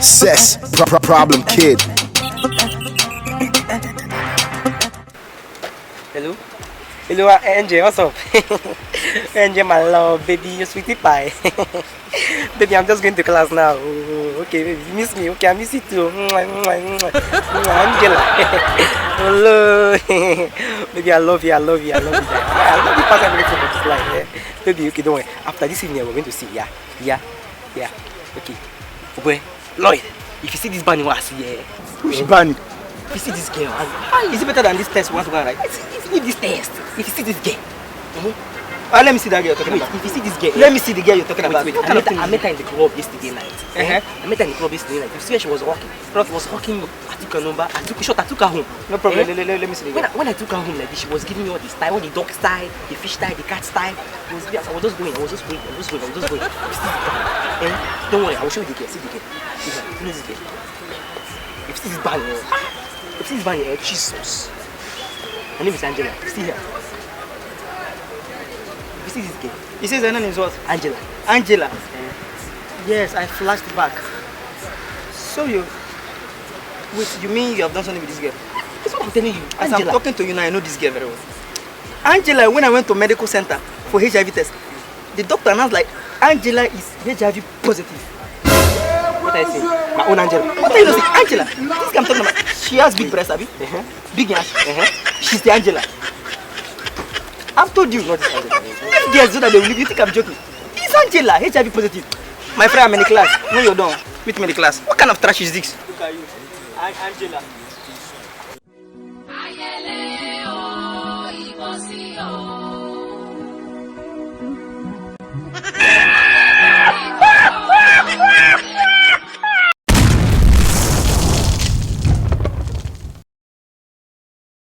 Cess, problem kid. Hello? Hello, Angel, what's up? Angel, my love, baby, you sweetie pie. Baby, I'm just going to class now. Okay, baby, you miss me. Okay, I miss you too. Angela. Hello. Baby, I love you, I love you, I love you. I love you past everything for this life. Baby, okay, don't worry. After this evening, we're going to see. Yeah. Okay. Okay. Lloyd, if you see this bunny, what see? Which bunny? If you see this girl, is it better than this test once again, right? Leave this test. If you see this girl, let me see that girl you're talking wait, about. if you see this girl, Let me see the girl you're talking about. wait. What I kind of met, thing I is met her in the club yesterday night. I met her in the club yesterday night. You see where she was walking. She was walking. I took her number. I took her home. No problem. Let me see the girl. When I took her home like this, she was giving me all the style, all the dog style, the fish style, the cat style. I was just going. You see this girl? Don't worry, I will show you the girl. See the girl. See her. You know this girl. If you see this bunny, Jesus. Her name is Angela. See her. You see this girl? He says her name is what? Angela. Angela. Yes, I flashed back. So you mean you have done something with this girl? That's what I'm telling you. As Angela. I'm talking to you now, I know this girl very well. Angela, when I went to medical center for HIV test, the doctor announced like Angela is HIV positive. What I say? My own Angela. What are you saying? Angela, this girl I'm talking about, she has big breasts, Abby. Big ass. She's the Angela. I've told you. Not this Angela. If girls know that they will leave, you think I'm joking? It's Angela, HIV positive. My friend, I'm in the class. No, you're done. Meet me in the class. What kind of trash is this? Look at you. Angela. Ayele o, ibosi o.